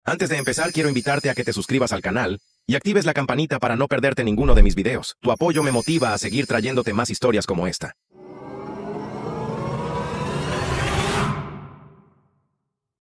Antes de empezar, quiero invitarte a que te suscribas al canal y actives la campanita para no perderte ninguno de mis videos. Tu apoyo me motiva a seguir trayéndote más historias como esta.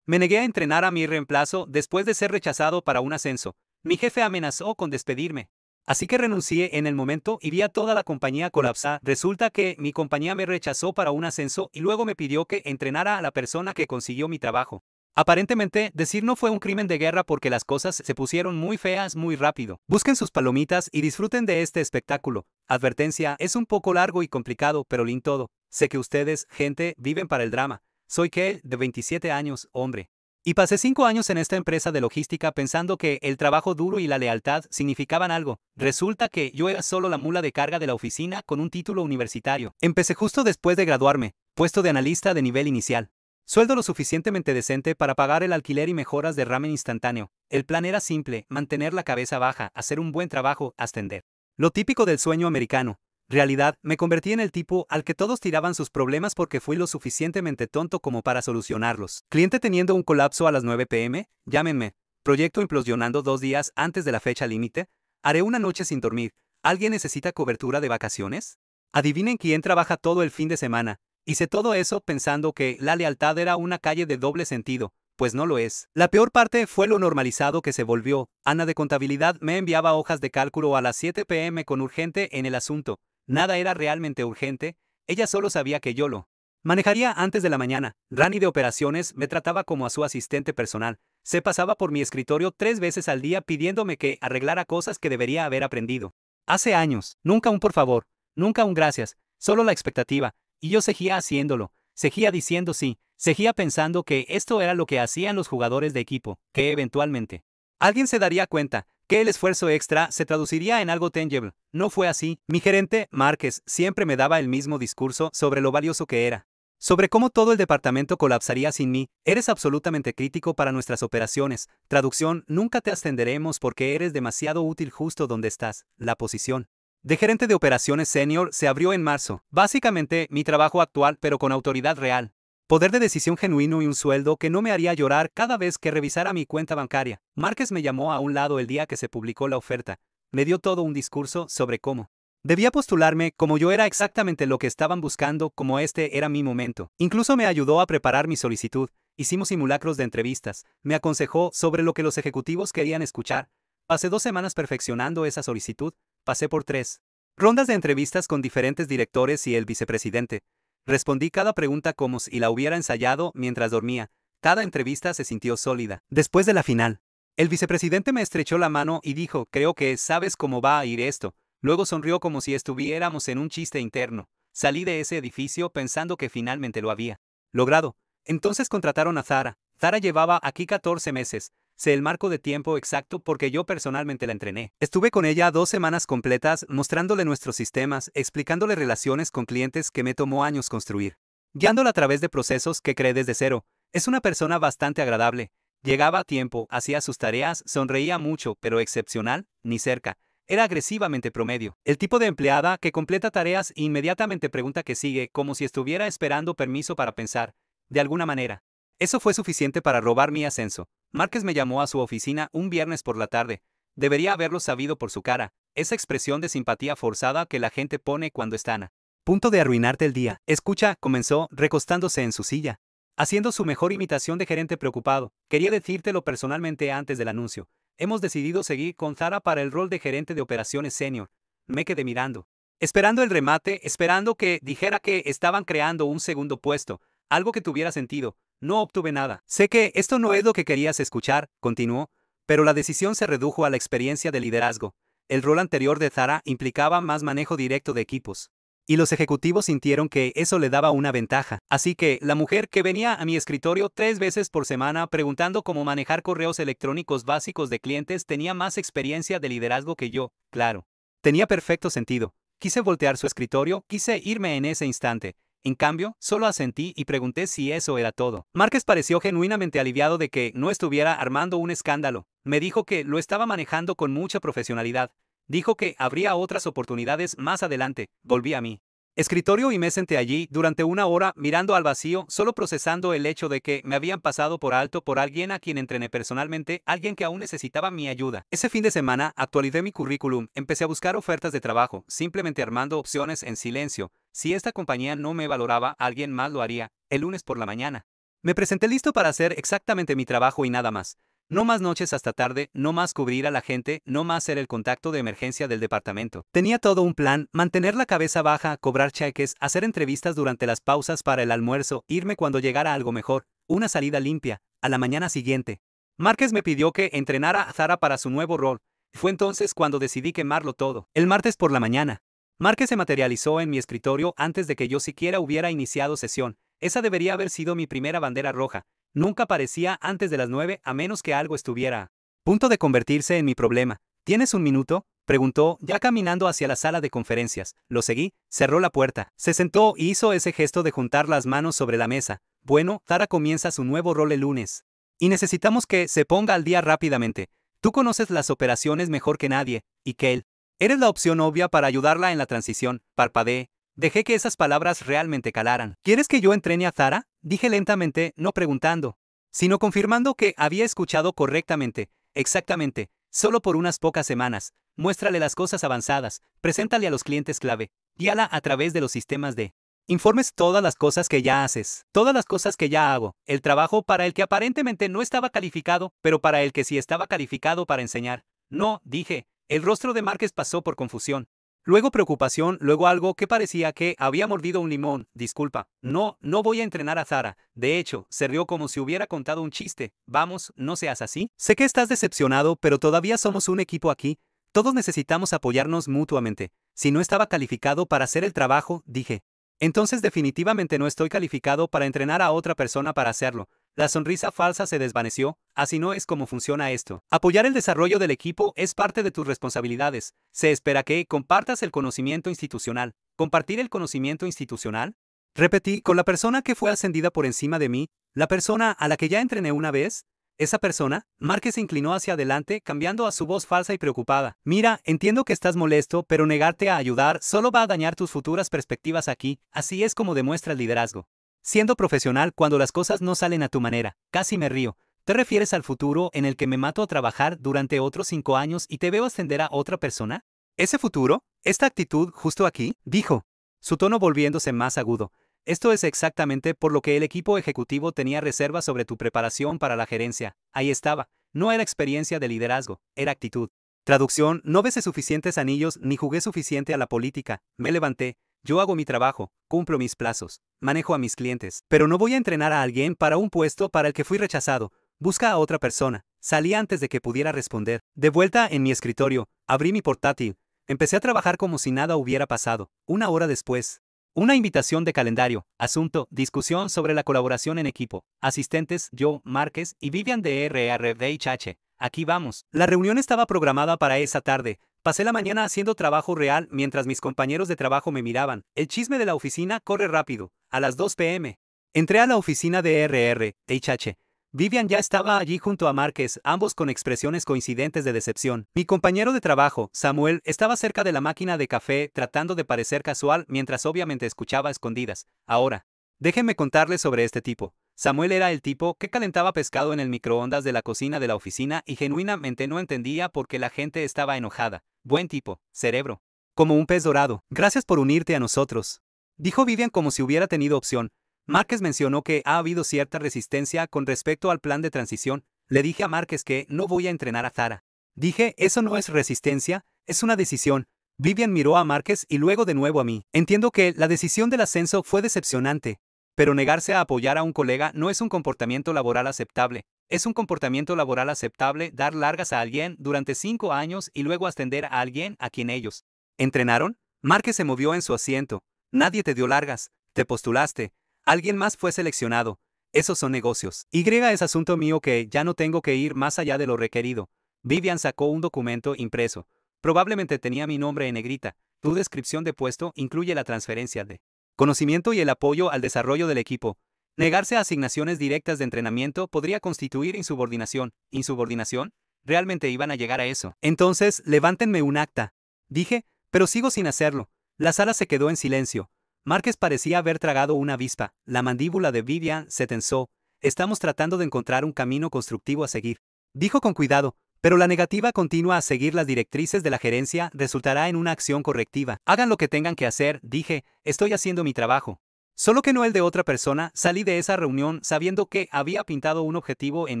Me negué a entrenar a mi reemplazo después de ser rechazado para un ascenso. Mi jefe amenazó con despedirme. Así que renuncié en el momento y vi a toda la compañía colapsar. Resulta que mi compañía me rechazó para un ascenso y luego me pidió que entrenara a la persona que consiguió mi trabajo. Aparentemente, decir no fue un crimen de guerra porque las cosas se pusieron muy feas muy rápido. Busquen sus palomitas y disfruten de este espectáculo. Advertencia, es un poco largo y complicado, pero lindo todo. Sé que ustedes, gente, viven para el drama. Soy Kel, de 27 años, hombre. Y pasé 5 años en esta empresa de logística pensando que el trabajo duro y la lealtad significaban algo. Resulta que yo era solo la mula de carga de la oficina con un título universitario. Empecé justo después de graduarme, puesto de analista de nivel inicial. Sueldo lo suficientemente decente para pagar el alquiler y mejoras de ramen instantáneo. El plan era simple, mantener la cabeza baja, hacer un buen trabajo, ascender. Lo típico del sueño americano. Realidad, me convertí en el tipo al que todos tiraban sus problemas porque fui lo suficientemente tonto como para solucionarlos. Cliente teniendo un colapso a las 9 p.m., llámenme. Proyecto implosionando 2 días antes de la fecha límite. Haré una noche sin dormir. ¿Alguien necesita cobertura de vacaciones? Adivinen quién trabaja todo el fin de semana. Hice todo eso pensando que la lealtad era una calle de doble sentido, pues no lo es. La peor parte fue lo normalizado que se volvió. Ana de contabilidad me enviaba hojas de cálculo a las 7 p.m. con urgente en el asunto. Nada era realmente urgente, ella solo sabía que yo lo manejaría antes de la mañana. Rani de operaciones me trataba como a su asistente personal. Se pasaba por mi escritorio 3 veces al día pidiéndome que arreglara cosas que debería haber aprendido. Hace años, nunca un por favor, nunca un gracias, solo la expectativa, y yo seguía haciéndolo, seguía diciendo sí, seguía pensando que esto era lo que hacían los jugadores de equipo, que eventualmente alguien se daría cuenta que el esfuerzo extra se traduciría en algo tangible. No fue así. Mi gerente, Márquez, siempre me daba el mismo discurso sobre lo valioso que era. Sobre cómo todo el departamento colapsaría sin mí. Eres absolutamente crítico para nuestras operaciones. Traducción, nunca te ascenderemos porque eres demasiado útil justo donde estás. La posición de gerente de operaciones senior se abrió en marzo. Básicamente, mi trabajo actual pero con autoridad real. Poder de decisión genuino y un sueldo que no me haría llorar cada vez que revisara mi cuenta bancaria. Márquez me llamó a un lado el día que se publicó la oferta. Me dio todo un discurso sobre cómo debía postularme, como yo era exactamente lo que estaban buscando, como este era mi momento. Incluso me ayudó a preparar mi solicitud. Hicimos simulacros de entrevistas. Me aconsejó sobre lo que los ejecutivos querían escuchar. Pasé 2 semanas perfeccionando esa solicitud. Pasé por 3 rondas de entrevistas con diferentes directores y el vicepresidente. Respondí cada pregunta como si la hubiera ensayado mientras dormía. Cada entrevista se sintió sólida. Después de la final, el vicepresidente me estrechó la mano y dijo, creo que sabes cómo va a ir esto. Luego sonrió como si estuviéramos en un chiste interno. Salí de ese edificio pensando que finalmente lo había logrado. Entonces contrataron a Zara. Zara llevaba aquí 14 meses. Sé el marco de tiempo exacto porque yo personalmente la entrené. Estuve con ella 2 semanas completas mostrándole nuestros sistemas, explicándole relaciones con clientes que me tomó años construir. Guiándola a través de procesos que creé desde cero. Es una persona bastante agradable. Llegaba a tiempo, hacía sus tareas, sonreía mucho, pero excepcional, ni cerca. Era agresivamente promedio. El tipo de empleada que completa tareas e inmediatamente pregunta qué sigue, como si estuviera esperando permiso para pensar. De alguna manera. Eso fue suficiente para robar mi ascenso. Márquez me llamó a su oficina un viernes por la tarde. Debería haberlo sabido por su cara, esa expresión de simpatía forzada que la gente pone cuando están a punto de arruinarte el día. Escucha, comenzó, recostándose en su silla, haciendo su mejor imitación de gerente preocupado. Quería decírtelo personalmente antes del anuncio. Hemos decidido seguir con Zara para el rol de gerente de operaciones senior. Me quedé mirando, esperando el remate, esperando que dijera que estaban creando un segundo puesto, algo que tuviera sentido. No obtuve nada. Sé que esto no es lo que querías escuchar, continuó, pero la decisión se redujo a la experiencia de liderazgo. El rol anterior de Zara implicaba más manejo directo de equipos. Y los ejecutivos sintieron que eso le daba una ventaja. Así que, la mujer que venía a mi escritorio 3 veces por semana preguntando cómo manejar correos electrónicos básicos de clientes tenía más experiencia de liderazgo que yo, claro. Tenía perfecto sentido. Quise voltear su escritorio, quise irme en ese instante. En cambio, solo asentí y pregunté si eso era todo. Márquez pareció genuinamente aliviado de que no estuviera armando un escándalo. Me dijo que lo estaba manejando con mucha profesionalidad. Dijo que habría otras oportunidades más adelante. Volví a mí escritorio y me senté allí durante una hora mirando al vacío, solo procesando el hecho de que me habían pasado por alto por alguien a quien entrené personalmente, alguien que aún necesitaba mi ayuda. Ese fin de semana actualicé mi currículum, empecé a buscar ofertas de trabajo, simplemente armando opciones en silencio. Si esta compañía no me valoraba, alguien más lo haría, el lunes por la mañana. Me presenté listo para hacer exactamente mi trabajo y nada más. No más noches hasta tarde, no más cubrir a la gente, no más ser el contacto de emergencia del departamento. Tenía todo un plan: mantener la cabeza baja, cobrar cheques, hacer entrevistas durante las pausas para el almuerzo, irme cuando llegara algo mejor, una salida limpia, a la mañana siguiente. Márquez me pidió que entrenara a Zara para su nuevo rol. Fue entonces cuando decidí quemarlo todo. El martes por la mañana, Márquez se materializó en mi escritorio antes de que yo siquiera hubiera iniciado sesión. Esa debería haber sido mi primera bandera roja. Nunca aparecía antes de las 9 a menos que algo estuviera a punto de convertirse en mi problema. ¿Tienes un minuto?, preguntó, ya caminando hacia la sala de conferencias. Lo seguí, cerró la puerta, se sentó y hizo ese gesto de juntar las manos sobre la mesa. Bueno, Tara comienza su nuevo rol el lunes. Y necesitamos que se ponga al día rápidamente. Tú conoces las operaciones mejor que nadie, y Kel, eres la opción obvia para ayudarla en la transición. Parpadeé. Dejé que esas palabras realmente calaran. ¿Quieres que yo entrene a Zara?, dije lentamente, no preguntando, sino confirmando que había escuchado correctamente. Exactamente, solo por unas pocas semanas. Muéstrale las cosas avanzadas, preséntale a los clientes clave, guíala a través de los sistemas de informes, todas las cosas que ya haces, todas las cosas que ya hago, el trabajo para el que aparentemente no estaba calificado, pero para el que sí estaba calificado para enseñar. No, dije. El rostro de Márquez pasó por confusión. Luego preocupación, luego algo que parecía que había mordido un limón. Disculpa, no voy a entrenar a Zara. De hecho, se rió como si hubiera contado un chiste. Vamos, no seas así. Sé que estás decepcionado, pero todavía somos un equipo aquí. Todos necesitamos apoyarnos mutuamente. Si no estaba calificado para hacer el trabajo, dije, entonces definitivamente no estoy calificado para entrenar a otra persona para hacerlo. La sonrisa falsa se desvaneció. Así no es como funciona esto. Apoyar el desarrollo del equipo es parte de tus responsabilidades. Se espera que compartas el conocimiento institucional. ¿Compartir el conocimiento institucional? Repetí, con la persona que fue ascendida por encima de mí, la persona a la que ya entrené una vez. ¿Esa persona? Márquez se inclinó hacia adelante, cambiando a su voz falsa y preocupada. Mira, entiendo que estás molesto, pero negarte a ayudar solo va a dañar tus futuras perspectivas aquí. Así es como demuestras liderazgo. Siendo profesional cuando las cosas no salen a tu manera. Casi me río. ¿Te refieres al futuro en el que me mato a trabajar durante otros 5 años y te veo ascender a otra persona? ¿Ese futuro? ¿Esta actitud justo aquí?, dijo, su tono volviéndose más agudo. Esto es exactamente por lo que el equipo ejecutivo tenía reservas sobre tu preparación para la gerencia. Ahí estaba. No era experiencia de liderazgo, era actitud. Traducción: no besé suficientes anillos ni jugué suficiente a la política. Me levanté. Yo hago mi trabajo, cumplo mis plazos, manejo a mis clientes, pero no voy a entrenar a alguien para un puesto para el que fui rechazado. Busca a otra persona. Salí antes de que pudiera responder. De vuelta en mi escritorio, abrí mi portátil. Empecé a trabajar como si nada hubiera pasado. Una hora después, una invitación de calendario. Asunto: discusión sobre la colaboración en equipo. Asistentes: yo, Márquez y Vivian de RRDHH. Aquí vamos. La reunión estaba programada para esa tarde. Pasé la mañana haciendo trabajo real mientras mis compañeros de trabajo me miraban. El chisme de la oficina corre rápido. A las 2 p.m. entré a la oficina de RRHH. Vivian ya estaba allí junto a Márquez, ambos con expresiones coincidentes de decepción. Mi compañero de trabajo, Samuel, estaba cerca de la máquina de café tratando de parecer casual mientras obviamente escuchaba a escondidas. Ahora, déjenme contarles sobre este tipo. Samuel era el tipo que calentaba pescado en el microondas de la cocina de la oficina y genuinamente no entendía por qué la gente estaba enojada. Buen tipo, cerebro. Como un pez dorado. Gracias por unirte a nosotros, dijo Vivian como si hubiera tenido opción. Márquez mencionó que ha habido cierta resistencia con respecto al plan de transición. Le dije a Márquez que no voy a entrenar a Zara. Dije, eso no es resistencia, es una decisión. Vivian miró a Márquez y luego de nuevo a mí. Entiendo que la decisión del ascenso fue decepcionante, pero negarse a apoyar a un colega no es un comportamiento laboral aceptable. Es un comportamiento laboral aceptable dar largas a alguien durante 5 años y luego ascender a alguien a quien ellos entrenaron. Márquez se movió en su asiento. Nadie te dio largas, te postulaste. Alguien más fue seleccionado. Esos son negocios. Es asunto mío que ya no tengo que ir más allá de lo requerido. Vivian sacó un documento impreso. Probablemente tenía mi nombre en negrita. Tu descripción de puesto incluye la transferencia de conocimiento y el apoyo al desarrollo del equipo. Negarse a asignaciones directas de entrenamiento podría constituir insubordinación. ¿Insubordinación? ¿Realmente iban a llegar a eso? Entonces, levántenme un acta, dije, pero sigo sin hacerlo. La sala se quedó en silencio. Márquez parecía haber tragado una avispa. La mandíbula de Vivian se tensó. Estamos tratando de encontrar un camino constructivo a seguir, dijo con cuidado, pero la negativa continua a seguir las directrices de la gerencia resultará en una acción correctiva. Hagan lo que tengan que hacer, dije, estoy haciendo mi trabajo. Solo que no el de otra persona. Salí de esa reunión sabiendo que había pintado un objetivo en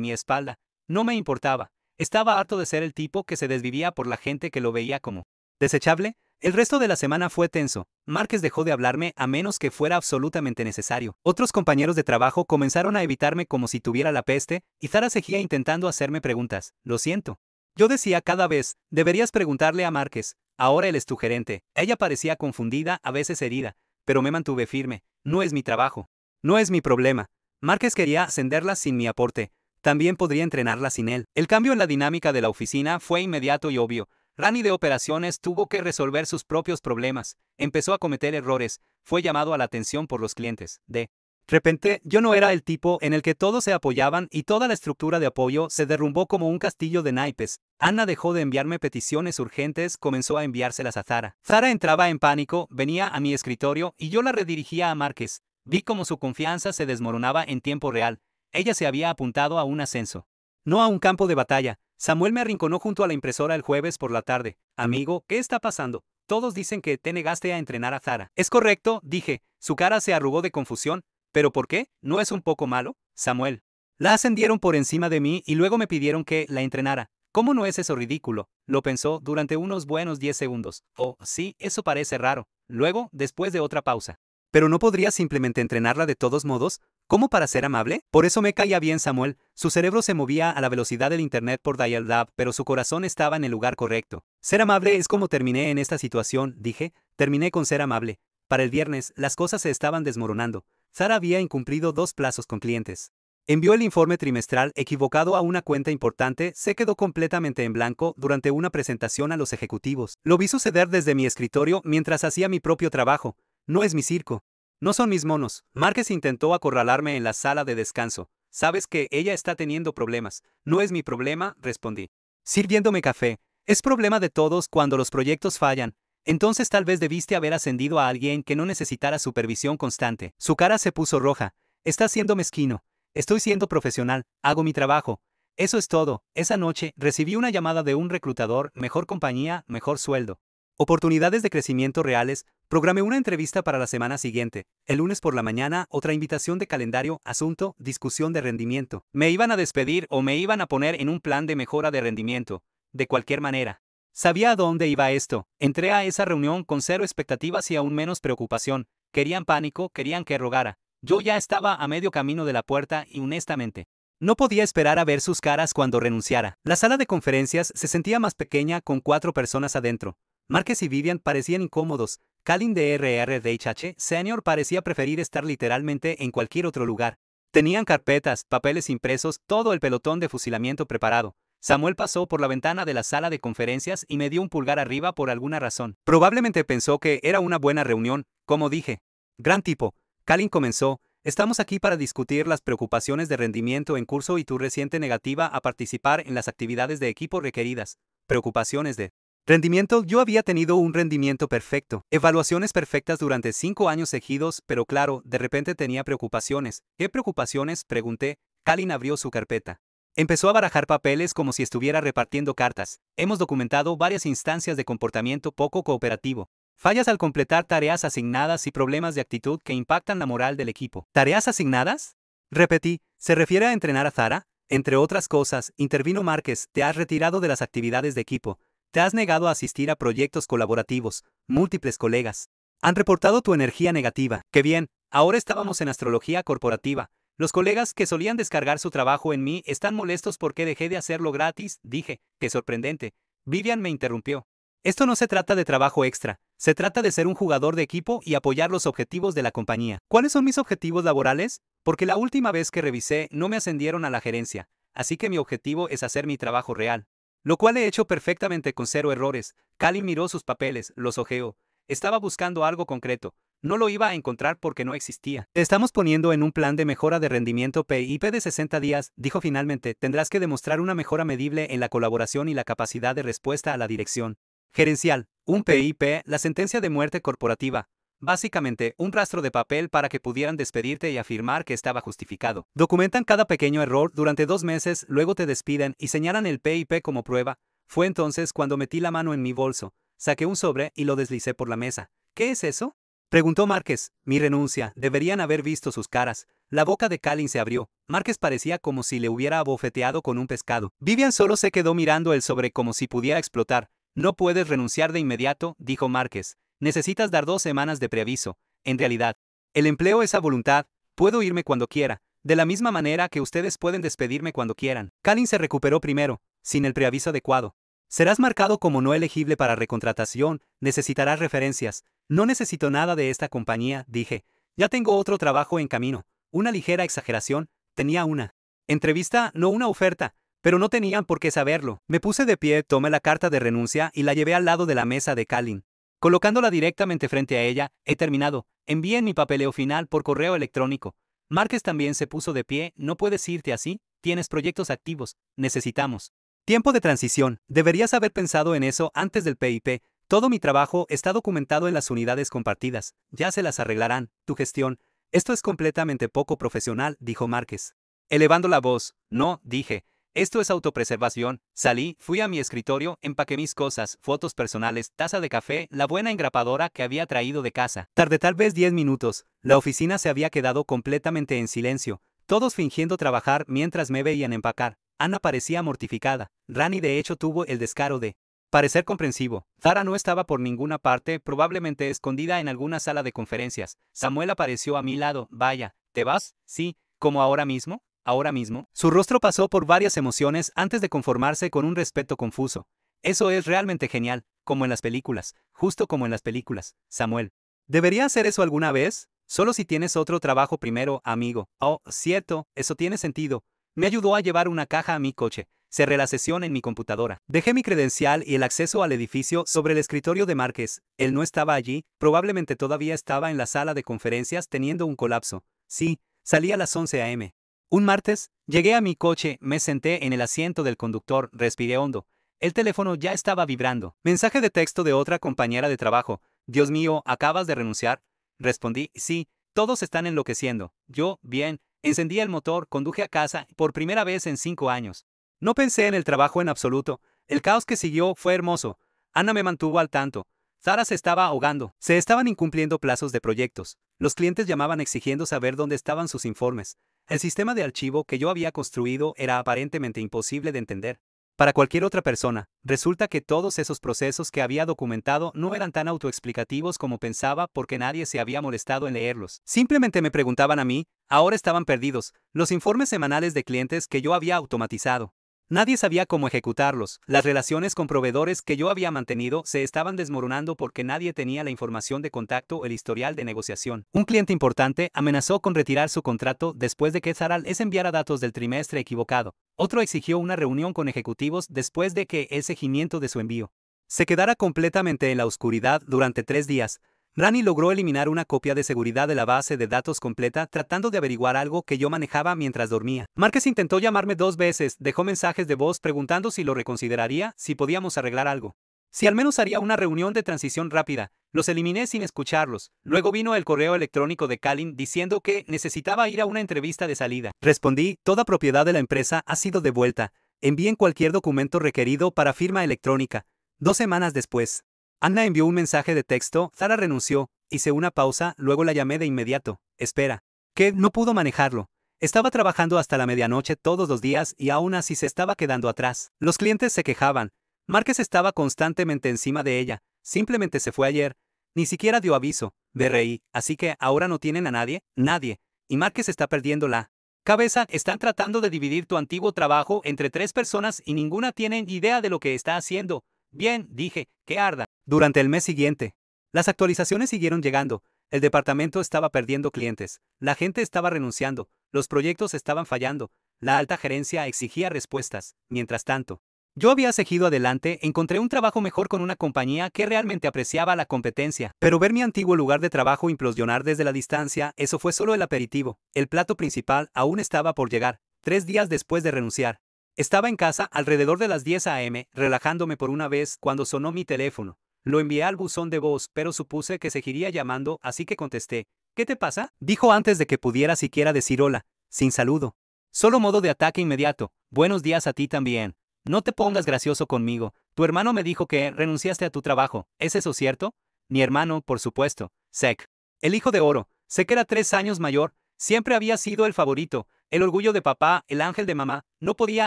mi espalda. No me importaba. Estaba harto de ser el tipo que se desvivía por la gente que lo veía como desechable. El resto de la semana fue tenso. Márquez dejó de hablarme a menos que fuera absolutamente necesario. Otros compañeros de trabajo comenzaron a evitarme como si tuviera la peste, y Zara seguía intentando hacerme preguntas. Lo siento. Yo decía cada vez, deberías preguntarle a Márquez. Ahora él es tu gerente. Ella parecía confundida, a veces herida, pero me mantuve firme. No es mi trabajo. No es mi problema. Márquez quería ascenderla sin mi aporte. También podría entrenarla sin él. El cambio en la dinámica de la oficina fue inmediato y obvio. Rani de operaciones tuvo que resolver sus propios problemas, empezó a cometer errores, fue llamado a la atención por los clientes. De repente, yo no era el tipo en el que todos se apoyaban y toda la estructura de apoyo se derrumbó como un castillo de naipes. Ana dejó de enviarme peticiones urgentes, comenzó a enviárselas a Zara. Zara entraba en pánico, venía a mi escritorio y yo la redirigía a Márquez. Vi cómo su confianza se desmoronaba en tiempo real. Ella se había apuntado a un ascenso, no a un campo de batalla. Samuel me arrinconó junto a la impresora el jueves por la tarde. Amigo, ¿qué está pasando? Todos dicen que te negaste a entrenar a Zara. Es correcto, dije. Su cara se arrugó de confusión. ¿Pero por qué? ¿No es un poco malo, Samuel? La ascendieron por encima de mí y luego me pidieron que la entrenara. ¿Cómo no es eso ridículo? Lo pensó durante unos buenos 10 segundos. Oh, sí, eso parece raro. Luego, después de otra pausa. ¿Pero no podrías simplemente entrenarla de todos modos? ¿Cómo para ser amable? Por eso me caía bien Samuel. Su cerebro se movía a la velocidad del internet por dial-up, pero su corazón estaba en el lugar correcto. Ser amable es como terminé en esta situación, dije. Terminé con ser amable. Para el viernes, las cosas se estaban desmoronando. Zara había incumplido 2 plazos con clientes. Envió el informe trimestral equivocado a una cuenta importante, se quedó completamente en blanco durante una presentación a los ejecutivos. Lo vi suceder desde mi escritorio mientras hacía mi propio trabajo. No es mi circo. No son mis monos. Márquez intentó acorralarme en la sala de descanso. Sabes que ella está teniendo problemas. No es mi problema, respondí. Sirviéndome café. Es problema de todos cuando los proyectos fallan. Entonces tal vez debiste haber ascendido a alguien que no necesitara supervisión constante. Su cara se puso roja. Estás siendo mezquino. Estoy siendo profesional. Hago mi trabajo. Eso es todo. Esa noche recibí una llamada de un reclutador, mejor compañía, mejor sueldo. Oportunidades de crecimiento reales. Programé una entrevista para la semana siguiente. El lunes por la mañana, otra invitación de calendario, asunto, discusión de rendimiento. Me iban a despedir o me iban a poner en un plan de mejora de rendimiento. De cualquier manera. Sabía a dónde iba esto. Entré a esa reunión con 0 expectativas y aún menos preocupación. Querían pánico, querían que rogara. Yo ya estaba a medio camino de la puerta y honestamente no podía esperar a ver sus caras cuando renunciara. La sala de conferencias se sentía más pequeña con 4 personas adentro. Márquez y Vivian parecían incómodos. Calin de RRDHH Senior parecía preferir estar literalmente en cualquier otro lugar. Tenían carpetas, papeles impresos, todo el pelotón de fusilamiento preparado. Samuel pasó por la ventana de la sala de conferencias y me dio un pulgar arriba por alguna razón. Probablemente pensó que era una buena reunión, como dije. Gran tipo. Calin comenzó. Estamos aquí para discutir las preocupaciones de rendimiento en curso y tu reciente negativa a participar en las actividades de equipo requeridas. Preocupaciones de rendimiento. Yo había tenido un rendimiento perfecto. Evaluaciones perfectas durante 5 años seguidos, pero claro, de repente tenía preocupaciones. ¿Qué preocupaciones? Pregunté. Calin abrió su carpeta. Empezó a barajar papeles como si estuviera repartiendo cartas. Hemos documentado varias instancias de comportamiento poco cooperativo. Fallas al completar tareas asignadas y problemas de actitud que impactan la moral del equipo. ¿Tareas asignadas? Repetí. ¿Se refiere a entrenar a Zara? Entre otras cosas, intervino Márquez. Te has retirado de las actividades de equipo. Te has negado a asistir a proyectos colaborativos. Múltiples colegas han reportado tu energía negativa. ¡Qué bien! Ahora estábamos en astrología corporativa. Los colegas que solían descargar su trabajo en mí están molestos porque dejé de hacerlo gratis, dije. ¡Qué sorprendente! Vivian me interrumpió. Esto no se trata de trabajo extra. Se trata de ser un jugador de equipo y apoyar los objetivos de la compañía. ¿Cuáles son mis objetivos laborales? Porque la última vez que revisé no me ascendieron a la gerencia. Así que mi objetivo es hacer mi trabajo real. Lo cual he hecho perfectamente con 0 errores. Calin miró sus papeles, los hojeó. Estaba buscando algo concreto. No lo iba a encontrar porque no existía. Te estamos poniendo en un plan de mejora de rendimiento PIP de 60 días, dijo finalmente. Tendrás que demostrar una mejora medible en la colaboración y la capacidad de respuesta a la dirección gerencial. Un PIP, la sentencia de muerte corporativa. Básicamente, un rastro de papel para que pudieran despedirte y afirmar que estaba justificado. Documentan cada pequeño error durante 2 meses, luego te despiden y señalan el PIP como prueba. Fue entonces cuando metí la mano en mi bolso, saqué un sobre y lo deslicé por la mesa. ¿Qué es eso?, preguntó Márquez. Mi renuncia. Deberían haber visto sus caras. La boca de Kalin se abrió. Márquez parecía como si le hubiera abofeteado con un pescado. Vivian solo se quedó mirando el sobre como si pudiera explotar. No puedes renunciar de inmediato, dijo Márquez. Necesitas dar 2 semanas de preaviso. En realidad, el empleo es a voluntad. Puedo irme cuando quiera, de la misma manera que ustedes pueden despedirme cuando quieran. Kalin se recuperó primero, sin el preaviso adecuado. Serás marcado como no elegible para recontratación, necesitarás referencias. No necesito nada de esta compañía, dije. Ya tengo otro trabajo en camino. Una ligera exageración, tenía una entrevista, no una oferta, pero no tenían por qué saberlo. Me puse de pie, tomé la carta de renuncia y la llevé al lado de la mesa de Kalin. Colocándola directamente frente a ella, he terminado. Envíen mi papeleo final por correo electrónico. Márquez también se puso de pie. No puedes irte así, tienes proyectos activos, necesitamos tiempo de transición. Deberías haber pensado en eso antes del PIP. Todo mi trabajo está documentado en las unidades compartidas. Ya se las arreglarán. Tu gestión. Esto es completamente poco profesional, dijo Márquez. Elevando la voz. No, dije. Esto es autopreservación. Salí, fui a mi escritorio, empaqué mis cosas, fotos personales, taza de café, la buena engrapadora que había traído de casa. Tardé tal vez 10 minutos. La oficina se había quedado completamente en silencio, todos fingiendo trabajar mientras me veían empacar. Ana parecía mortificada. Rani de hecho tuvo el descaro de parecer comprensivo. Zara no estaba por ninguna parte, probablemente escondida en alguna sala de conferencias. Samuel apareció a mi lado. Vaya, ¿te vas? Sí, ¿como ahora mismo? ¿Ahora mismo? Su rostro pasó por varias emociones antes de conformarse con un respeto confuso. Eso es realmente genial, como en las películas, justo como en las películas, Samuel. ¿Debería hacer eso alguna vez? Solo si tienes otro trabajo primero, amigo. Oh, cierto, eso tiene sentido. Me ayudó a llevar una caja a mi coche. Cerré la sesión en mi computadora. Dejé mi credencial y el acceso al edificio sobre el escritorio de Márquez. Él no estaba allí, probablemente todavía estaba en la sala de conferencias teniendo un colapso. Sí, salí a las 11 a.m. Un martes, llegué a mi coche, me senté en el asiento del conductor, respiré hondo. El teléfono ya estaba vibrando. Mensaje de texto de otra compañera de trabajo. Dios mío, ¿acabas de renunciar? Respondí, sí, todos están enloqueciendo. Yo, bien. Encendí el motor, conduje a casa, por primera vez en 5 años. No pensé en el trabajo en absoluto. El caos que siguió fue hermoso. Ana me mantuvo al tanto. Zara se estaba ahogando. Se estaban incumpliendo plazos de proyectos. Los clientes llamaban exigiendo saber dónde estaban sus informes. El sistema de archivo que yo había construido era aparentemente imposible de entender. Para cualquier otra persona, resulta que todos esos procesos que había documentado no eran tan autoexplicativos como pensaba porque nadie se había molestado en leerlos. Simplemente me preguntaban a mí, ahora estaban perdidos, los informes semanales de clientes que yo había automatizado. Nadie sabía cómo ejecutarlos. Las relaciones con proveedores que yo había mantenido se estaban desmoronando porque nadie tenía la información de contacto o el historial de negociación. Un cliente importante amenazó con retirar su contrato después de que Zara les enviara datos del trimestre equivocado. Otro exigió una reunión con ejecutivos después de que el seguimiento de su envío se quedara completamente en la oscuridad durante 3 días. Rani logró eliminar una copia de seguridad de la base de datos completa tratando de averiguar algo que yo manejaba mientras dormía. Márquez intentó llamarme 2 veces, dejó mensajes de voz preguntando si lo reconsideraría, si podíamos arreglar algo. Si al menos haría una reunión de transición rápida. Los eliminé sin escucharlos. Luego vino el correo electrónico de Kalin diciendo que necesitaba ir a una entrevista de salida. Respondí, toda propiedad de la empresa ha sido devuelta. Envíen cualquier documento requerido para firma electrónica. 2 semanas después, Ana envió un mensaje de texto, Zara renunció, hice una pausa, luego la llamé de inmediato. Espera. ¿Qué? No pudo manejarlo. Estaba trabajando hasta la medianoche todos los días y aún así se estaba quedando atrás. Los clientes se quejaban. Márquez estaba constantemente encima de ella. Simplemente se fue ayer. Ni siquiera dio aviso. Me reí. Así que ahora no tienen a nadie. Nadie. Y Márquez está perdiendo la cabeza. Están tratando de dividir tu antiguo trabajo entre 3 personas y ninguna tiene idea de lo que está haciendo. Bien, dije, que arda. Durante el mes siguiente, las actualizaciones siguieron llegando. El departamento estaba perdiendo clientes. La gente estaba renunciando. Los proyectos estaban fallando. La alta gerencia exigía respuestas. Mientras tanto, yo había seguido adelante, encontré un trabajo mejor con una compañía que realmente apreciaba la competencia. Pero ver mi antiguo lugar de trabajo implosionar desde la distancia, eso fue solo el aperitivo. El plato principal aún estaba por llegar, 3 días después de renunciar. Estaba en casa alrededor de las 10 a.m., relajándome por una vez cuando sonó mi teléfono. Lo envié al buzón de voz, pero supuse que seguiría llamando, así que contesté. ¿Qué te pasa? Dijo antes de que pudiera siquiera decir hola, sin saludo. Solo modo de ataque inmediato. Buenos días a ti también. No te pongas gracioso conmigo. Tu hermano me dijo que renunciaste a tu trabajo. ¿Es eso cierto? Mi hermano, por supuesto. Sek. El hijo de oro. Sek era 3 años mayor. Siempre había sido el favorito, el orgullo de papá, el ángel de mamá. No podía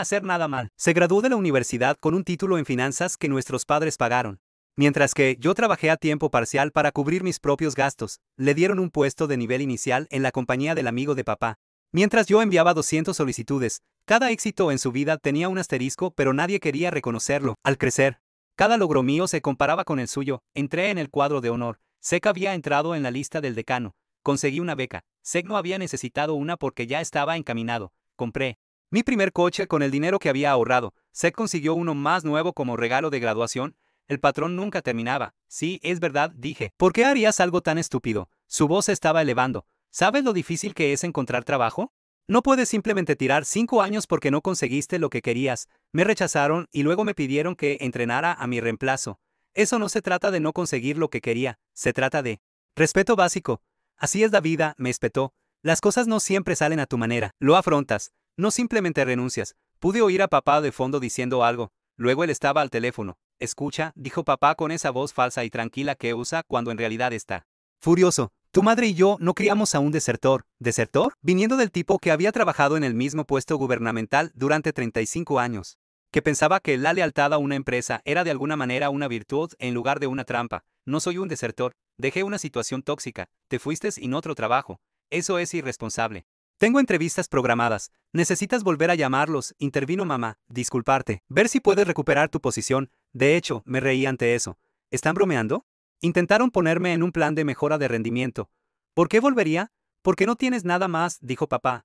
hacer nada mal. Se graduó de la universidad con un título en finanzas que nuestros padres pagaron. Mientras que yo trabajé a tiempo parcial para cubrir mis propios gastos, le dieron un puesto de nivel inicial en la compañía del amigo de papá. Mientras yo enviaba 200 solicitudes, cada éxito en su vida tenía un asterisco, pero nadie quería reconocerlo. Al crecer, cada logro mío se comparaba con el suyo. Entré en el cuadro de honor. Sek había entrado en la lista del decano. Conseguí una beca. Sek no había necesitado una porque ya estaba encaminado. Compré mi primer coche con el dinero que había ahorrado. Sek consiguió uno más nuevo como regalo de graduación. El patrón nunca terminaba. Sí, es verdad, dije. ¿Por qué harías algo tan estúpido? Su voz se estaba elevando. ¿Sabes lo difícil que es encontrar trabajo? No puedes simplemente tirar 5 años porque no conseguiste lo que querías. Me rechazaron y luego me pidieron que entrenara a mi reemplazo. Eso no se trata de no conseguir lo que quería, se trata de respeto básico. Así es la vida, me espetó. Las cosas no siempre salen a tu manera. Lo afrontas. No simplemente renuncias. Pude oír a papá de fondo diciendo algo. Luego él estaba al teléfono. Escucha, dijo papá con esa voz falsa y tranquila que usa cuando en realidad está furioso. Tu madre y yo no criamos a un desertor. ¿Desertor? Viniendo del tipo que había trabajado en el mismo puesto gubernamental durante 35 años. Que pensaba que la lealtad a una empresa era de alguna manera una virtud en lugar de una trampa. No soy un desertor. Dejé una situación tóxica. Te fuiste sin otro trabajo. Eso es irresponsable. Tengo entrevistas programadas. Necesitas volver a llamarlos, intervino mamá. Disculparte. Ver si puedes recuperar tu posición. De hecho, me reí ante eso. ¿Están bromeando? Intentaron ponerme en un plan de mejora de rendimiento. ¿Por qué volvería? Porque no tienes nada más, dijo papá.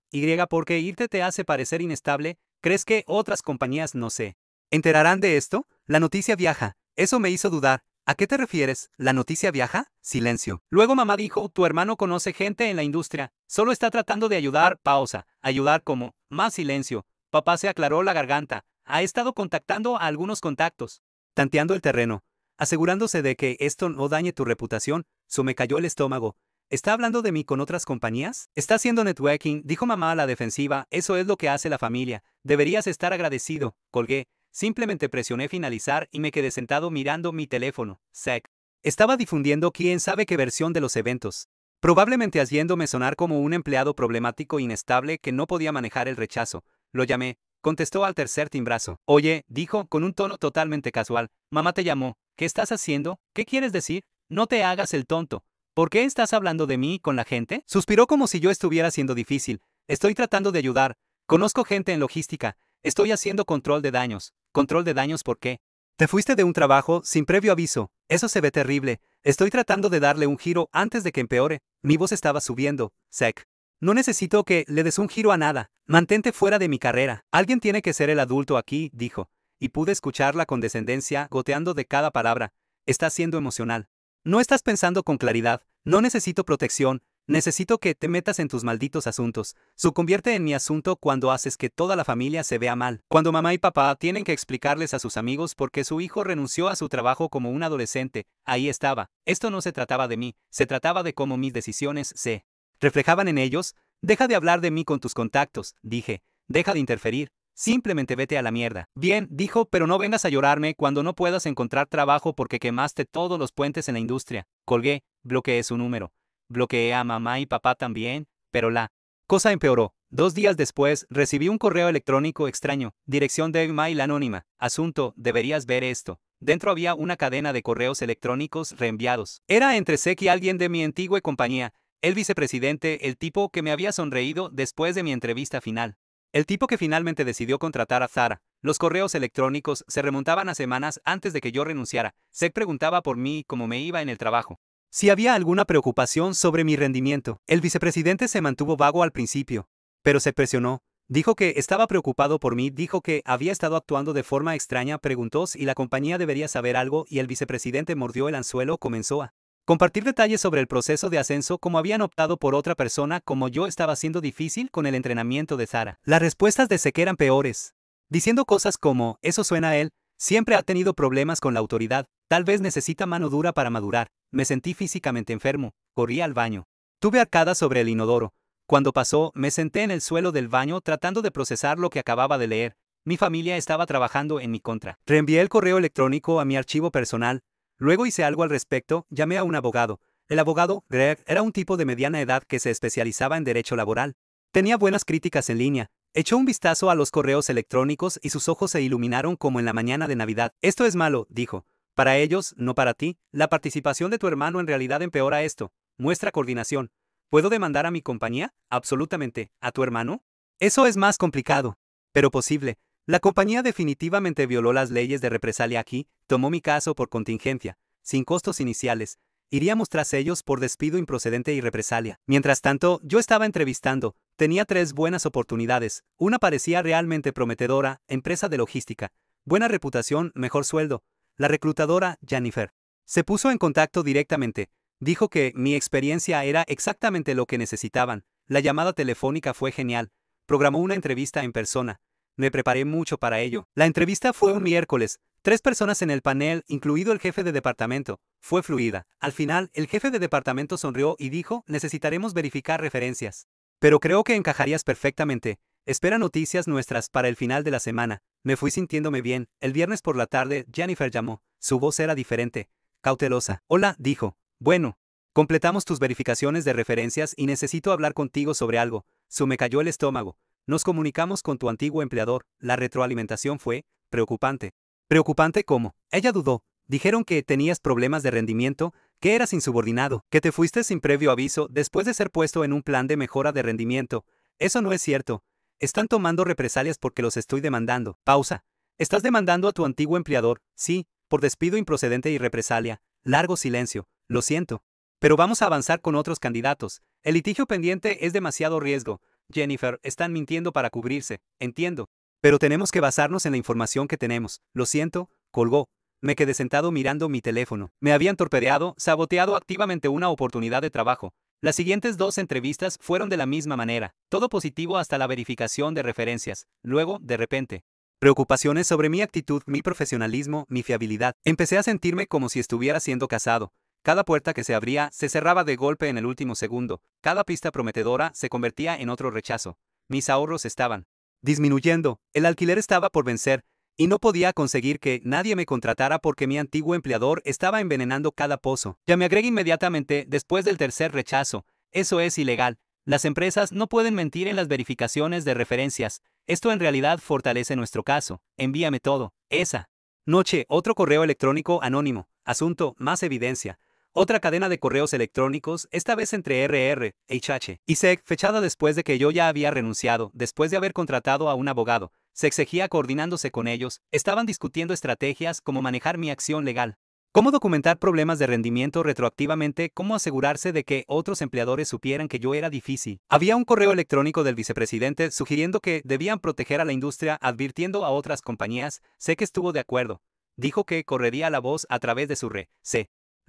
Porque irte te hace parecer inestable. ¿Crees que otras compañías no se enterarán de esto? La noticia viaja. Eso me hizo dudar. ¿A qué te refieres? ¿La noticia viaja? Silencio. Luego mamá dijo, tu hermano conoce gente en la industria. Solo está tratando de ayudar. Pausa. Ayudar como. Más silencio. Papá se aclaró la garganta. Ha estado contactando a algunos contactos. Tanteando el terreno. Asegurándose de que esto no dañe tu reputación. Se me cayó el estómago. ¿Está hablando de mí con otras compañías? Está haciendo networking, dijo mamá a la defensiva. Eso es lo que hace la familia. Deberías estar agradecido. Colgué. Simplemente presioné finalizar y me quedé sentado mirando mi teléfono. Sek. Estaba difundiendo quién sabe qué versión de los eventos. Probablemente haciéndome sonar como un empleado problemático e inestable que no podía manejar el rechazo. Lo llamé. Contestó al tercer timbrazo. Oye, dijo con un tono totalmente casual. Mamá te llamó. ¿Qué estás haciendo? ¿Qué quieres decir? No te hagas el tonto. ¿Por qué estás hablando de mí con la gente? Suspiró como si yo estuviera siendo difícil. Estoy tratando de ayudar. Conozco gente en logística. Estoy haciendo control de daños. ¿Control de daños por qué? Te fuiste de un trabajo sin previo aviso. Eso se ve terrible. Estoy tratando de darle un giro antes de que empeore. Mi voz estaba subiendo. Sek. No necesito que le des un giro a nada. Mantente fuera de mi carrera. Alguien tiene que ser el adulto aquí, dijo. Y pude escuchar la condescendencia goteando de cada palabra. Estás siendo emocional. No estás pensando con claridad. No necesito protección. Necesito que te metas en tus malditos asuntos. Convierte en mi asunto cuando haces que toda la familia se vea mal. Cuando mamá y papá tienen que explicarles a sus amigos por qué su hijo renunció a su trabajo como un adolescente. Ahí estaba. Esto no se trataba de mí. Se trataba de cómo mis decisiones se reflejaban en ellos. Deja de hablar de mí con tus contactos, dije. Deja de interferir. Simplemente vete a la mierda. Bien, dijo, pero no vengas a llorarme cuando no puedas encontrar trabajo porque quemaste todos los puentes en la industria. Colgué, bloqueé su número. Bloqueé a mamá y papá también, pero la cosa empeoró. 2 días después, recibí un correo electrónico extraño. Dirección de email anónima. Asunto, deberías ver esto. Dentro había una cadena de correos electrónicos reenviados. Era entre Sek y alguien de mi antigua compañía. El vicepresidente, el tipo que me había sonreído después de mi entrevista final. El tipo que finalmente decidió contratar a Zara. Los correos electrónicos se remontaban a semanas antes de que yo renunciara. Sek preguntaba por mí cómo me iba en el trabajo. Si había alguna preocupación sobre mi rendimiento. El vicepresidente se mantuvo vago al principio, pero se presionó. Dijo que estaba preocupado por mí, dijo que había estado actuando de forma extraña, preguntó si la compañía debería saber algo y el vicepresidente mordió el anzuelo, comenzó a compartir detalles sobre el proceso de ascenso, como habían optado por otra persona, como yo estaba siendo difícil con el entrenamiento de Zara. Las respuestas de Sek eran peores, diciendo cosas como, eso suena a él, siempre ha tenido problemas con la autoridad, Tal vez necesita mano dura para madurar. Me sentí físicamente enfermo. Corrí al baño. Tuve arcadas sobre el inodoro. Cuando pasó, me senté en el suelo del baño tratando de procesar lo que acababa de leer. Mi familia estaba trabajando en mi contra. Reenvié el correo electrónico a mi archivo personal. Luego hice algo al respecto, llamé a un abogado. El abogado, Greg, era un tipo de mediana edad que se especializaba en derecho laboral. Tenía buenas críticas en línea. Echó un vistazo a los correos electrónicos y sus ojos se iluminaron como en la mañana de Navidad. Esto es malo, dijo. Para ellos, no para ti. La participación de tu hermano en realidad empeora esto. Muestra coordinación. ¿Puedo demandar a mi compañía? Absolutamente. ¿A tu hermano? Eso es más complicado. Pero posible. La compañía definitivamente violó las leyes de represalia aquí, tomó mi caso por contingencia, sin costos iniciales. Iríamos tras ellos por despido improcedente y represalia. Mientras tanto, yo estaba entrevistando. Tenía 3 buenas oportunidades. Una parecía realmente prometedora, empresa de logística. Buena reputación, mejor sueldo. La reclutadora, Jennifer, se puso en contacto directamente. Dijo que mi experiencia era exactamente lo que necesitaban. La llamada telefónica fue genial. Programó una entrevista en persona. Me preparé mucho para ello. La entrevista fue un miércoles. 3 personas en el panel, incluido el jefe de departamento. Fue fluida. Al final, el jefe de departamento sonrió y dijo, necesitaremos verificar referencias. Pero creo que encajarías perfectamente. Espera noticias nuestras para el final de la semana. Me fui sintiéndome bien. El viernes por la tarde, Jennifer llamó. Su voz era diferente. Cautelosa. Hola, dijo. Bueno. Completamos tus verificaciones de referencias y necesito hablar contigo sobre algo. Me cayó el estómago. Nos comunicamos con tu antiguo empleador. La retroalimentación fue preocupante. ¿Preocupante cómo? Ella dudó. Dijeron que tenías problemas de rendimiento, que eras insubordinado, que te fuiste sin previo aviso después de ser puesto en un plan de mejora de rendimiento. Eso no es cierto. Están tomando represalias porque los estoy demandando. Pausa. ¿Estás demandando a tu antiguo empleador? Sí, por despido improcedente y represalia. Largo silencio. Lo siento. Pero vamos a avanzar con otros candidatos. El litigio pendiente es demasiado riesgo. Jennifer, están mintiendo para cubrirse. Entiendo. Pero tenemos que basarnos en la información que tenemos. Lo siento, colgó. Me quedé sentado mirando mi teléfono. Me habían torpedeado, saboteado activamente una oportunidad de trabajo. Las siguientes 2 entrevistas fueron de la misma manera. Todo positivo hasta la verificación de referencias. Luego, de repente, preocupaciones sobre mi actitud, mi profesionalismo, mi fiabilidad. Empecé a sentirme como si estuviera siendo casado. Cada puerta que se abría se cerraba de golpe en el último segundo. Cada pista prometedora se convertía en otro rechazo. Mis ahorros estaban disminuyendo. El alquiler estaba por vencer. Y no podía conseguir que nadie me contratara porque mi antiguo empleador estaba envenenando cada pozo. Llamé a Greg inmediatamente después del tercer rechazo. Eso es ilegal. Las empresas no pueden mentir en las verificaciones de referencias. Esto en realidad fortalece nuestro caso. Envíame todo. Esa noche, otro correo electrónico anónimo. Asunto, más evidencia. Otra cadena de correos electrónicos, esta vez entre HH y SEC, fechada después de que yo ya había renunciado, después de haber contratado a un abogado. Se exigía coordinándose con ellos, estaban discutiendo estrategias como manejar mi acción legal. Cómo documentar problemas de rendimiento retroactivamente, cómo asegurarse de que otros empleadores supieran que yo era difícil. Había un correo electrónico del vicepresidente sugiriendo que debían proteger a la industria advirtiendo a otras compañías. Sé que estuvo de acuerdo. Dijo que correría la voz a través de su red.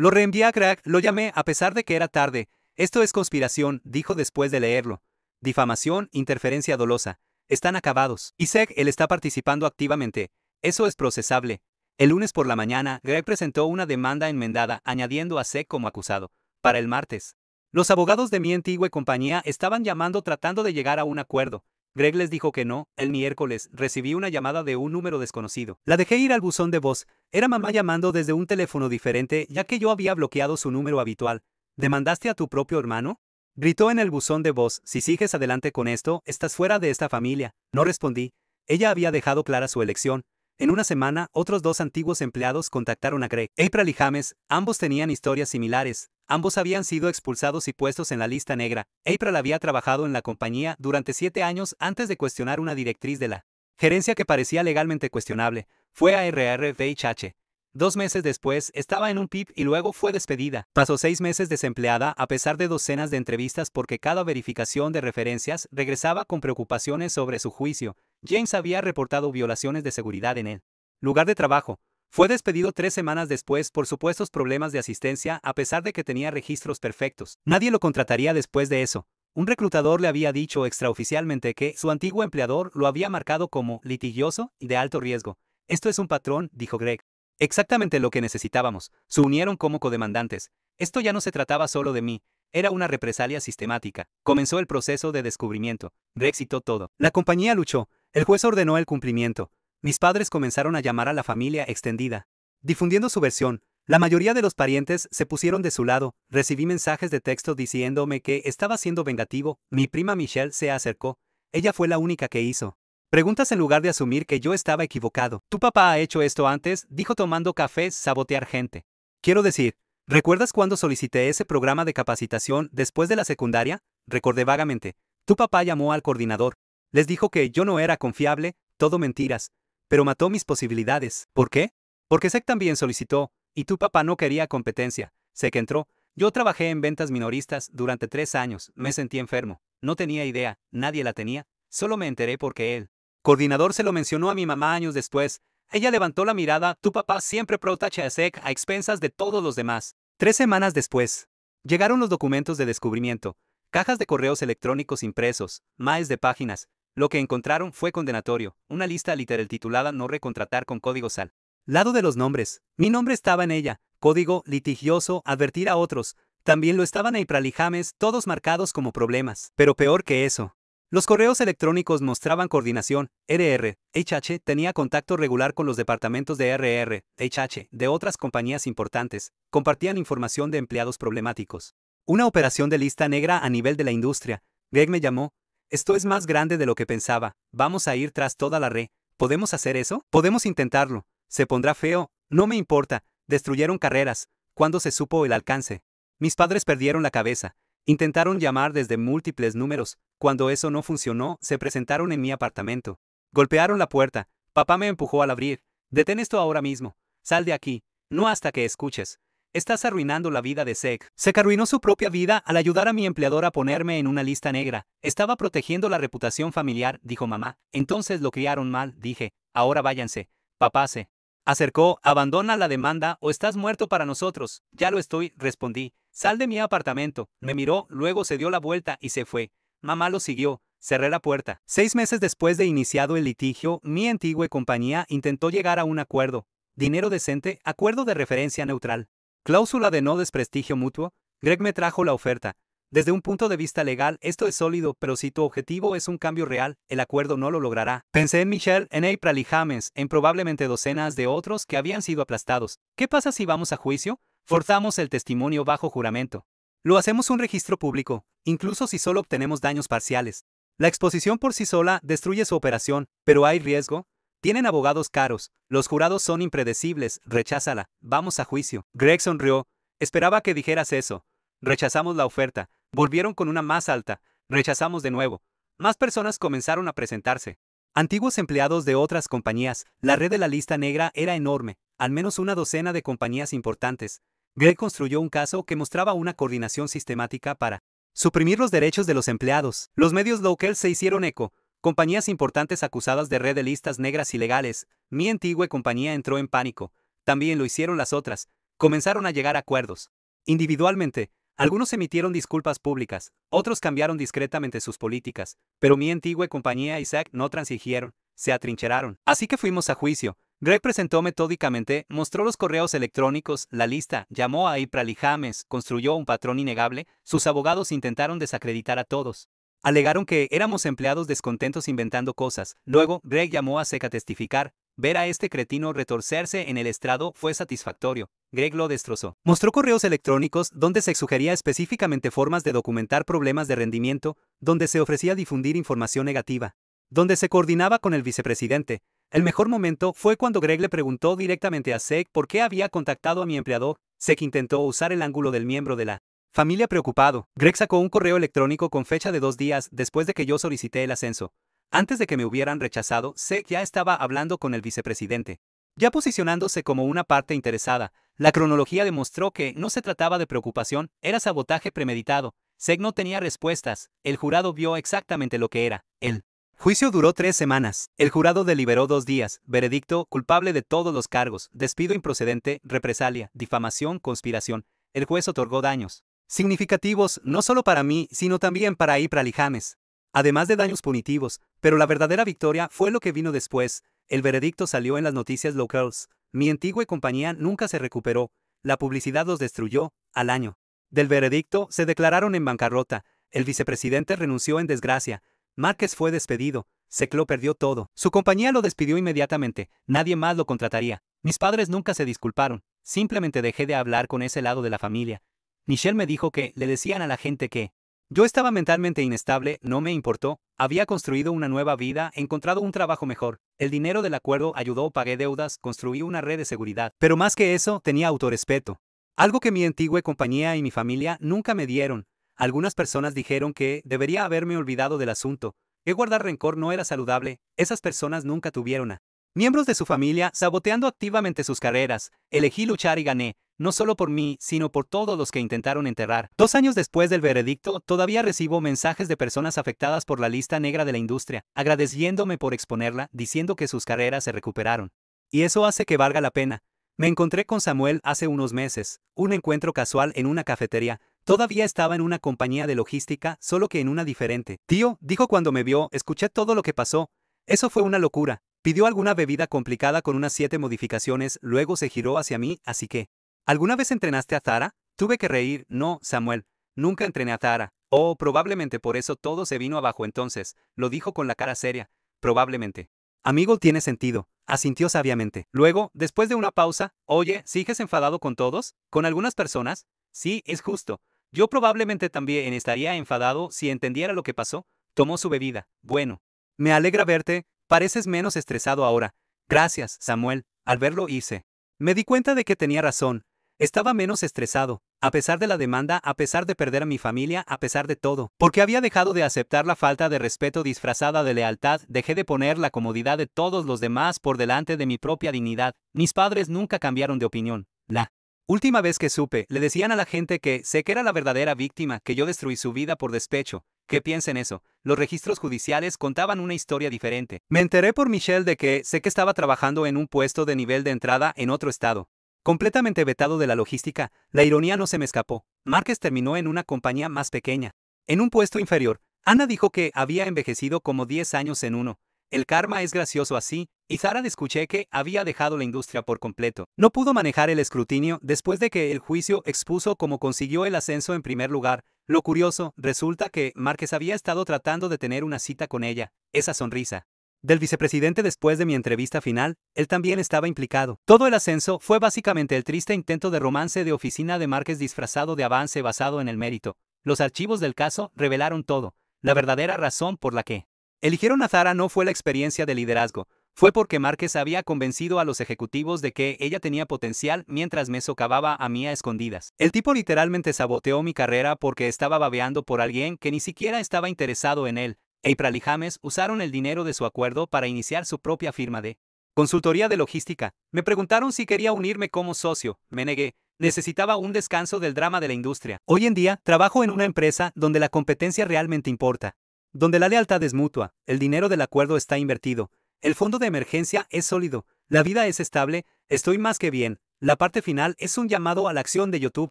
Lo reenvié a Greg, lo llamé a pesar de que era tarde. Esto es conspiración, dijo después de leerlo. Difamación, interferencia dolosa. Están acabados. Y SEC, él está participando activamente. Eso es procesable. El lunes por la mañana, Greg presentó una demanda enmendada, añadiendo a SEC como acusado. Para el martes, los abogados de mi antigua compañía estaban llamando tratando de llegar a un acuerdo. Greg les dijo que no. El miércoles, recibí una llamada de un número desconocido. La dejé ir al buzón de voz. Era mamá llamando desde un teléfono diferente, ya que yo había bloqueado su número habitual. ¿Demandaste a tu propio hermano?, gritó en el buzón de voz. Si sigues adelante con esto, estás fuera de esta familia. No respondí. Ella había dejado clara su elección. En una semana, otros 2 antiguos empleados contactaron a Greg. April y James, ambos tenían historias similares. Ambos habían sido expulsados y puestos en la lista negra. April había trabajado en la compañía durante 7 años antes de cuestionar una directriz de la gerencia que parecía legalmente cuestionable. Fue a RRVHH. 2 meses después, estaba en un PIB y luego fue despedida. Pasó 6 meses desempleada a pesar de docenas de entrevistas porque cada verificación de referencias regresaba con preocupaciones sobre su juicio. James había reportado violaciones de seguridad en el lugar de trabajo. Fue despedido 3 semanas después por supuestos problemas de asistencia a pesar de que tenía registros perfectos. Nadie lo contrataría después de eso. Un reclutador le había dicho extraoficialmente que su antiguo empleador lo había marcado como litigioso y de alto riesgo. Esto es un patrón, dijo Greg. Exactamente lo que necesitábamos. Se unieron como codemandantes. Esto ya no se trataba solo de mí. Era una represalia sistemática. Comenzó el proceso de descubrimiento. Greg citó todo. La compañía luchó. El juez ordenó el cumplimiento. Mis padres comenzaron a llamar a la familia extendida, difundiendo su versión. La mayoría de los parientes se pusieron de su lado. Recibí mensajes de texto diciéndome que estaba siendo vengativo. Mi prima Michelle se acercó. Ella fue la única que hizo preguntas en lugar de asumir que yo estaba equivocado. Tu papá ha hecho esto antes, dijo tomando café, sabotear gente. Quiero decir, ¿recuerdas cuando solicité ese programa de capacitación después de la secundaria? Recordé vagamente. Tu papá llamó al coordinador. Les dijo que yo no era confiable, todo mentiras. Pero mató mis posibilidades. ¿Por qué? Porque Sek también solicitó, y tu papá no quería competencia. Sek entró. Yo trabajé en ventas minoristas durante 3 años, me sentí enfermo. No tenía idea, nadie la tenía. Solo me enteré porque él. Coordinador se lo mencionó a mi mamá años después. Ella levantó la mirada, tu papá siempre protege a Sek a expensas de todos los demás. 3 semanas después, llegaron los documentos de descubrimiento, cajas de correos electrónicos impresos, maes de páginas. Lo que encontraron fue condenatorio, una lista literal titulada No recontratar con código SAL. Lado de los nombres. Mi nombre estaba en ella, código litigioso, advertir a otros. También lo estaban April y James, todos marcados como problemas. Pero peor que eso. Los correos electrónicos mostraban coordinación. HH tenía contacto regular con los departamentos de HH de otras compañías importantes. Compartían información de empleados problemáticos. Una operación de lista negra a nivel de la industria. Greg me llamó. Esto es más grande de lo que pensaba. Vamos a ir tras toda la red. ¿Podemos hacer eso? Podemos intentarlo. Se pondrá feo. No me importa. Destruyeron carreras. ¿Cuándo se supo el alcance? Mis padres perdieron la cabeza. Intentaron llamar desde múltiples números. Cuando eso no funcionó, se presentaron en mi apartamento. Golpearon la puerta. Papá me empujó al abrir. Detén esto ahora mismo. Sal de aquí. No hasta que escuches. Estás arruinando la vida de Sek. Sek arruinó su propia vida al ayudar a mi empleador a ponerme en una lista negra. Estaba protegiendo la reputación familiar, dijo mamá. Entonces lo criaron mal, dije. Ahora váyanse. Papá se acercó. Abandona la demanda o estás muerto para nosotros. Ya lo estoy, respondí. Sal de mi apartamento. Me miró, luego se dio la vuelta y se fue. Mamá lo siguió. Cerré la puerta. 6 meses después de iniciado el litigio, mi antigua compañía intentó llegar a un acuerdo. Dinero decente, acuerdo de referencia neutral. Cláusula de no desprestigio mutuo. Greg me trajo la oferta. Desde un punto de vista legal, esto es sólido, pero si tu objetivo es un cambio real, el acuerdo no lo logrará. Pensé en Michelle, en April y James, en probablemente docenas de otros que habían sido aplastados. ¿Qué pasa si vamos a juicio? Forzamos el testimonio bajo juramento. Lo hacemos un registro público, incluso si solo obtenemos daños parciales. La exposición por sí sola destruye su operación, pero hay riesgo. Tienen abogados caros, los jurados son impredecibles, recházala, vamos a juicio. Greg sonrió. Esperaba que dijeras eso. Rechazamos la oferta. Volvieron con una más alta. Rechazamos de nuevo. Más personas comenzaron a presentarse. Antiguos empleados de otras compañías. La red de la lista negra era enorme, al menos una docena de compañías importantes. Greg construyó un caso que mostraba una coordinación sistemática para suprimir los derechos de los empleados. Los medios locales se hicieron eco. Compañías importantes acusadas de red de listas negras ilegales. Mi antigua compañía entró en pánico. También lo hicieron las otras. Comenzaron a llegar a acuerdos. Individualmente, algunos emitieron disculpas públicas, otros cambiaron discretamente sus políticas, pero mi antigua compañía y Sek no transigieron, se atrincheraron. Así que fuimos a juicio. Greg presentó metódicamente, mostró los correos electrónicos, la lista, llamó a April y James, construyó un patrón innegable. Sus abogados intentaron desacreditar a todos. Alegaron que éramos empleados descontentos inventando cosas. Luego, Greg llamó a Sek a testificar. Ver a este cretino retorcerse en el estrado fue satisfactorio. Greg lo destrozó. Mostró correos electrónicos donde se sugería específicamente formas de documentar problemas de rendimiento, donde se ofrecía difundir información negativa, donde se coordinaba con el vicepresidente. El mejor momento fue cuando Greg le preguntó directamente a Sek por qué había contactado a mi empleador. Sek intentó usar el ángulo del miembro de la familia preocupado. Greg sacó un correo electrónico con fecha de 2 días después de que yo solicité el ascenso. Antes de que me hubieran rechazado, Sek ya estaba hablando con el vicepresidente, ya posicionándose como una parte interesada. La cronología demostró que no se trataba de preocupación, era sabotaje premeditado. Sek no tenía respuestas. El jurado vio exactamente lo que era. El juicio duró 3 semanas. El jurado deliberó 2 días. Veredicto: culpable de todos los cargos: despido improcedente, represalia, difamación, conspiración. El juez otorgó daños significativos, no solo para mí, sino también para April y James, además de daños punitivos, pero la verdadera victoria fue lo que vino después. El veredicto salió en las noticias locales. Mi antigua compañía nunca se recuperó, la publicidad los destruyó, al año del veredicto se declararon en bancarrota, el vicepresidente renunció en desgracia, Márquez fue despedido, Secló perdió todo. Su compañía lo despidió inmediatamente, nadie más lo contrataría. Mis padres nunca se disculparon, simplemente dejé de hablar con ese lado de la familia. Michelle me dijo que le decían a la gente que yo estaba mentalmente inestable, no me importó, había construido una nueva vida, encontrado un trabajo mejor. El dinero del acuerdo ayudó, pagué deudas, construí una red de seguridad. Pero más que eso, tenía autorrespeto. Algo que mi antigua compañía y mi familia nunca me dieron. Algunas personas dijeron que debería haberme olvidado del asunto, que guardar rencor no era saludable, esas personas nunca tuvieron a miembros de su familia saboteando activamente sus carreras. Elegí luchar y gané, no solo por mí, sino por todos los que intentaron enterrar. 2 años después del veredicto, todavía recibo mensajes de personas afectadas por la lista negra de la industria, agradeciéndome por exponerla, diciendo que sus carreras se recuperaron. Y eso hace que valga la pena. Me encontré con Samuel hace unos meses, un encuentro casual en una cafetería. Todavía estaba en una compañía de logística, solo que en una diferente. Tío, dijo cuando me vio, escuché todo lo que pasó. Eso fue una locura. Pidió alguna bebida complicada con unas 7 modificaciones, luego se giró hacia mí, así que ¿alguna vez entrenaste a Tara? Tuve que reír. No, Samuel, nunca entrené a Tara. Oh, probablemente por eso todo se vino abajo entonces, lo dijo con la cara seria. Probablemente. Amigo, tiene sentido, asintió sabiamente. Luego, después de una pausa, oye, ¿sigues enfadado con todos? ¿Con algunas personas? Sí, es justo. Yo probablemente también estaría enfadado si entendiera lo que pasó. Tomó su bebida. Bueno. Me alegra verte, pareces menos estresado ahora. Gracias, Samuel. Al verlo hice. Me di cuenta de que tenía razón. Estaba menos estresado, a pesar de la demanda, a pesar de perder a mi familia, a pesar de todo. Porque había dejado de aceptar la falta de respeto disfrazada de lealtad, dejé de poner la comodidad de todos los demás por delante de mi propia dignidad. Mis padres nunca cambiaron de opinión. La última vez que supe, le decían a la gente que sé que era la verdadera víctima, que yo destruí su vida por despecho. ¿Qué piensa en eso? Los registros judiciales contaban una historia diferente. Me enteré por Michelle de que sé que estaba trabajando en un puesto de nivel de entrada en otro estado. Completamente vetado de la logística, la ironía no se me escapó. Márquez terminó en una compañía más pequeña. En un puesto inferior, Ana dijo que había envejecido como 10 años en uno. El karma es gracioso así, y Zara escuché que había dejado la industria por completo. No pudo manejar el escrutinio después de que el juicio expuso cómo consiguió el ascenso en primer lugar. Lo curioso, resulta que Márquez había estado tratando de tener una cita con ella. Esa sonrisa del vicepresidente después de mi entrevista final, él también estaba implicado. Todo el ascenso fue básicamente el triste intento de romance de oficina de Márquez disfrazado de avance basado en el mérito. Los archivos del caso revelaron todo. La verdadera razón por la que eligieron a Zara no fue la experiencia de liderazgo, fue porque Márquez había convencido a los ejecutivos de que ella tenía potencial mientras me socavaba a mí a escondidas. El tipo literalmente saboteó mi carrera porque estaba babeando por alguien que ni siquiera estaba interesado en él. April y James usaron el dinero de su acuerdo para iniciar su propia firma de consultoría de logística. Me preguntaron si quería unirme como socio. Me negué. Necesitaba un descanso del drama de la industria. Hoy en día, trabajo en una empresa donde la competencia realmente importa, donde la lealtad es mutua, el dinero del acuerdo está invertido, el fondo de emergencia es sólido, la vida es estable, estoy más que bien. La parte final es un llamado a la acción de YouTube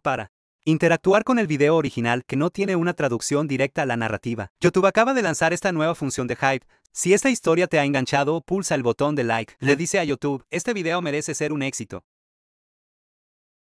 para interactuar con el video original que no tiene una traducción directa a la narrativa. YouTube acaba de lanzar esta nueva función de Hype. Si esta historia te ha enganchado, pulsa el botón de like. Le dice a YouTube, este video merece ser un éxito.